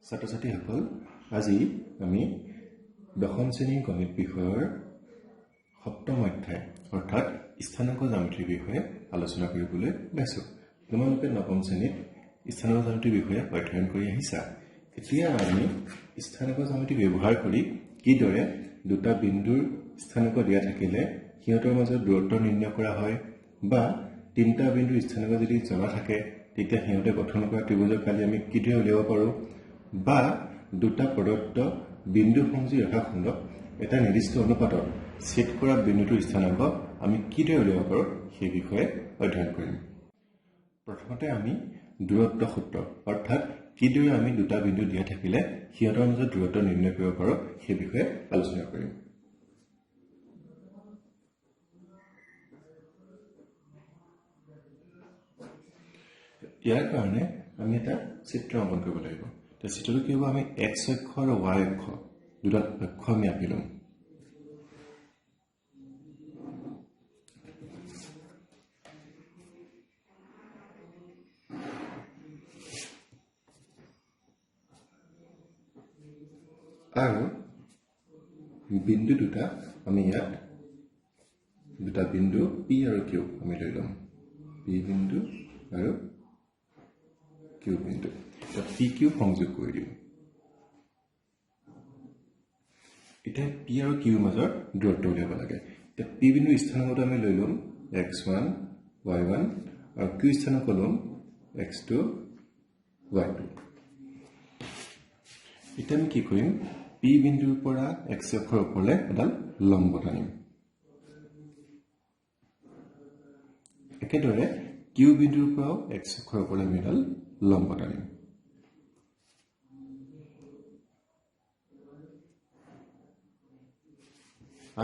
ছাত্ৰ-ছাত্ৰীসকল আজি আমি দশম শ্ৰেণীৰ গণিত বিষয়ৰ সপ্তম অধ্যায় অৰ্থাৎ স্থানাংক জ্যামিতিৰ বিষয়ে আলোচনা কৰিবলৈ লৈছো। তোমালোকে নৱম শ্ৰেণীত স্থানাংক জ্যামিতিৰ বিষয়ে অধ্যয়ন কৰি আহিছা। এতিয়া আমি স্থানাংক জ্যামিতি ব্যৱহাৰ কৰি কিদৰে দুটা বিন্দুৰ স্থানাংক দিয়া থাকিলে সিহঁতৰ মাজত দূৰত্ব নিৰ্ণয় কৰা হয় বা তিনিটা বিন্দুৰ স্থানাংক যদি জনা থাকে তেতিয়া সিহঁতে গঠন কৰা ত্ৰিভুজৰ কালি আমি কিদৰে উলিয়াব পাৰোঁ বা দুটা প্ৰদত্ত বিন্দু সংযোগী ৰেখাখণ্ডক এটা নিৰ্দিষ্ট অনুপাতত ছেদ কৰা বিন্দুটোৰ স্থানাংক আমি কিদৰে উলিয়াব পাৰোঁ সেই বিষয়ে অধ্যয়ন কৰিম। প্ৰথমতে আমি দূৰত্ব সূত্ৰ অৰ্থাৎ কিদৰে আমি দুটা বিন্দু দিয়া থাকিলে সিহঁতৰ মাজত দূৰত্ব নিৰ্ণয় কৰিব পাৰোঁ সেই বিষয়ে আলোচনা কৰিম। ইয়াৰ কাৰণে আমি এটা চিত্ৰ অংকন কৰিব লাগিব। চিত্ৰটো কি হ'ব, আমি এক্স অক্ষ আৰু ৱাই অক্ষ দুটা অক্ষ আমি আঁকি ল'ম। আৰু বিন্দু দুটা আমি ইয়াত দুটা বিন্দু পি আৰু কিউ আমি লৈ ল'ম। পি বিন্দু আৰু কিউ বিন্দু পি কিউ সংযোগ কৰি দিম। এতিয়া পি আৰু কিউৰ মাজৰ দূৰত্ব উলিয়াব লাগে। এতিয়া পি বিন্দুৰ স্থানাংকটো আমি লৈ ল'ম x1 y1 আৰু কিউ স্থানাংক ল'ম x2 y2। এতিয়া আমি কি কৰিম, পি বিন্দুৰ পৰা x অক্ষৰ ওপৰলৈ এডাল লম্ব টানিম। একেদৰে কিউ বিন্দুৰ পৰাও x অক্ষৰ ওপৰলৈ আমি এডাল লম্ব টানিম।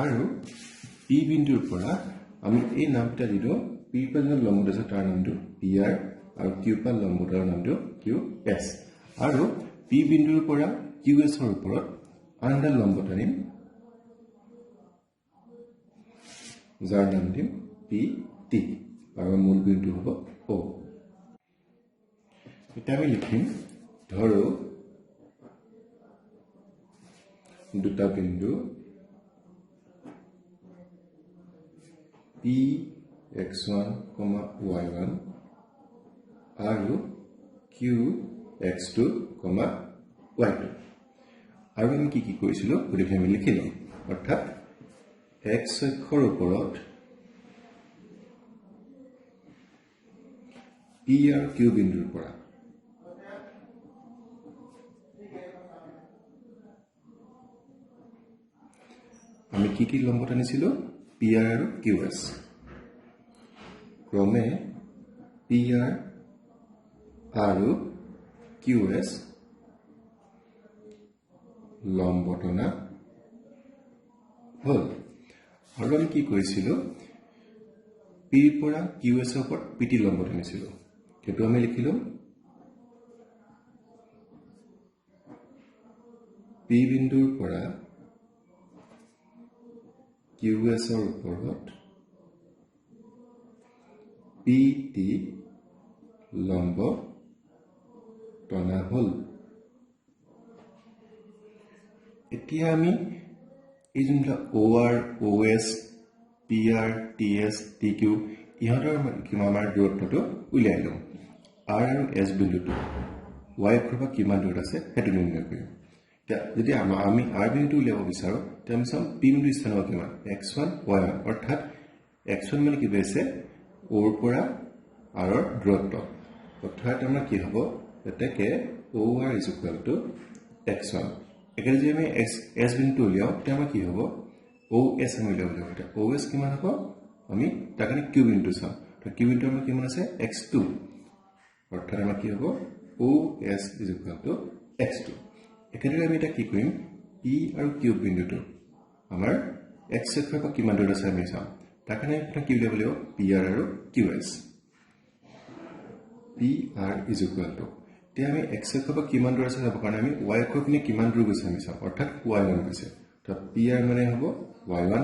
আৰু পি বিন্দুৰ পৰা আমি এই নামকেইটা দি দিওঁ, পি পৰা যিটো লম্ব আছে তাৰ নামটো পি আৰ আৰু কিউ পৰা লম্বটাৰ নামটো কিউ এছ। আৰু পি বিন্দুৰ পৰা কিউ এছৰ ওপৰত আন এডাল লম্ব টানিম যাৰ নাম দিম পি টি আৰু মূল বিন্দু হ'ব অ'। এতিয়া আমি লিখিম, ধৰো দুটা বিন্দু পি x1, y1 আৰু কিউ x2, y2। আৰু আমি কি কৰিছিলোঁ গোটেইখিনি আমি লিখি ল'ম। অৰ্থাৎ x অক্ষৰ ওপৰত পি আৰু কিউ বিন্দুৰ পৰা আমি কি লম্ব টানিছিলোঁ, পি আৰ আৰু কিউ এছ। ক্ৰমে পি আৰ আৰু কিউ এছ লম্ব টনা হ'ল। আৰু আমি কি কৰিছিলোঁ, পিৰ পৰা কিউ এছৰ ওপৰত পি টি লম্ব টানিছিলোঁ। সেইটো আমি লিখিলোঁ পি বিন্দুৰ পৰা কিউ এছৰ ওপৰত পি টি লম্ব টনা হ'ল। এতিয়া আমি এই যোনবিলাক O' R, O' S, P R, T S, T Q ইহঁতৰ আমাৰ দূৰত্বটো উলিয়াই লওঁ। আৰ আৰু এছ বিন্দুটো ৱাই অক্ষৰ পৰা কিমান দূৰত আছে সেইটো নিৰ্ণয় কৰিম। এতিয়া যদি আমি আৰ বিন্দুটো উলিয়াব বিচাৰোঁ তেতিয়া আমি চাম পি বিন্দুৰ স্থানাংক কিমান, x1 y1 অৰ্থাৎ x1 মানে কি হৈছে অ'ৰ পৰা আৰৰ দূৰত্ব। অৰ্থাৎ আমাৰ কি হ'ব, এতেকে O' R is equal to x1। একেদৰে যদি আমি এছ বিন্দুটো উলিয়াওঁ তেতিয়া আমাৰ কি হ'ব, অ' এছ আমি উলিয়াব লাগিব। এতিয়া অ' এছ কিমান হ'ব, আমি তাৰ কাৰণে কিউ বিন্দুটো চাওঁ। কিউ বিন্দুটো আমাৰ কিমান আছে x2। অৰ্থাৎ আমাৰ কি হ'ব O' S is equal to x2। একেদৰে আমি এতিয়া কি কৰিম, পি আৰু কিউ বিন্দুটো আমাৰ এক্স অক্ষৰ পৰা কিমান দূৰত আছে আমি চাম। তাৰ কাৰণে এটা কি উলিয়াব লাগিব, পি আৰ আৰু Q S. P R is equal to, এতিয়া আমি এক্স অক্ষৰ পৰা কিমান দূৰ আছে যাবৰ কাৰণে আমি ৱাই অক্ষৰ পিনে কিমান দূৰ গৈছে আমি চাম। অৰ্থাৎ y1 গৈছে। অৰ্থাৎ পি আৰ মানে হ'ব y1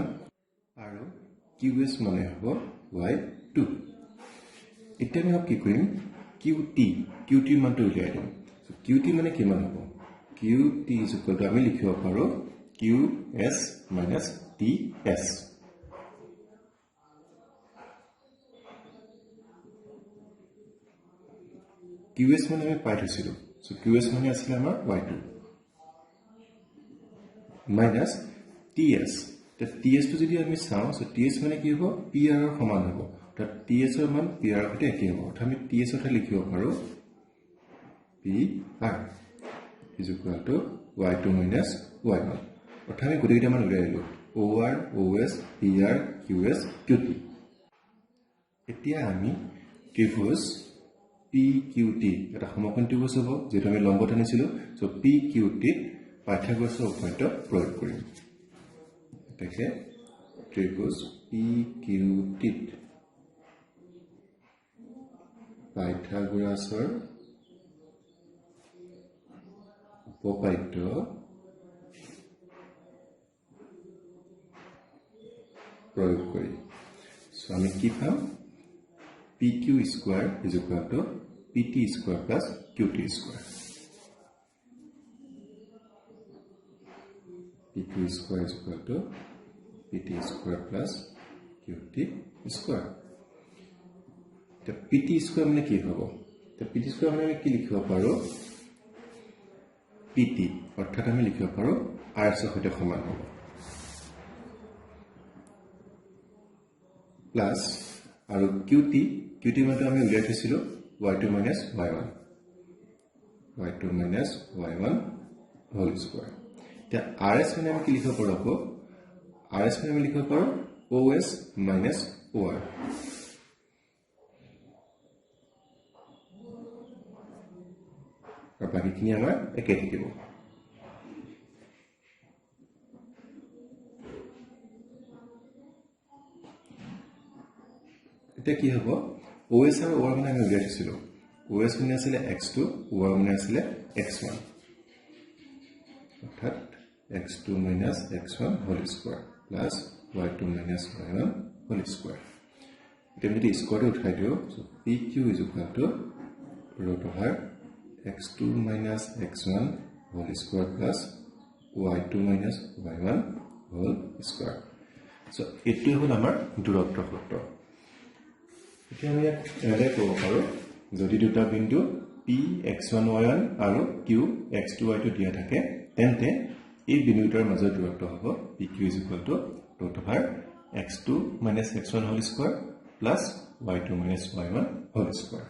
আৰু কিউ এছ মানে হ'ব y2। এতিয়া আমি কি কৰিম, কিউ টিৰ মানটো উলিয়াই দিম। কিউ টি মানে কিমান হ'ব, QT is equal to আমি লিখিব পাৰো QS minus TS. QS মানে আমি পাই থৈছিলো সো QS মানে আছিল আমাৰ y2 minus TS. তে TS টো যদি আমি চাও সো TS মানে কি হ'ব PR ৰ সমান হ'ব তা TS ৰ মান PR ৰ সৈতে একে হ'ব অৰ্থাৎ আমি TS ৰ ঠাইত লিখিব পাৰো PR is equal to y2 minus y1 অৰ্থাৎ আমি গোটেইটা মান উলিয়াই ললো OR OS PR QS QT. এতিয়া আমি ত্ৰিভুজ PQT এটা সমকোণ ত্ৰিভুজ হ'ব যেটা আমি লম্ব টানিছিলো সো PQT পাইথাগোৰাছৰ উপপাদ্য প্ৰয়োগ কৰিম দেখে ত্ৰিভুজ PQT পাইথাগোৰাছৰ উপপাদ্য প্রয়োগ করি সো আমি কি পাম PQ square is equal to PT square plus QT square. PQ square is equal to PT square plus QT square. The PT square মানে কি হ'ব the PT square মানে কি লিখিব পাৰো PT অৰ্থাৎ আমি লিখিব পাৰো RS ৰ সৈতে সমান হ'ব প্লাস আৰু QT মানে আমি উলিয়াই থৈছিলো y2 minus y1 whole square. তে RS মানে আমি কি লিখিব পাৰো আকৌ RS মানে আমি লিখিব পাৰো OS minus OR. আৰু বাকিখিনি আমাৰ একে থাকিব এটা কি হ'ব OS আৰু OR মানে আমি উলিয়াই থৈছিলো OS মানে আছিল x2 OR মানে আছিল x1 অৰ্থাৎ x2 minus x1 whole square plus y2 minus y1 whole square. এতিয়া যদি স্কোয়াৰটো উঠাই দিও so PQ is equal to root over x2 minus x1 whole square plus y2 minus y1 whole square. So এটো হল আমাৰ দূৰত্ব সূত্ৰ. এতিয়া আমি এনে ক'ব পাৰো যদি দুটা বিন্দু P x1 y1 আৰু Q x2 y2 দিয়া থাকে তেন্তে এই বিন্দুটোৰ মাজৰ দূৰত্ব হ'ব PQ is equal to root over x2 minus x1 whole square plus y2 minus y1 whole square.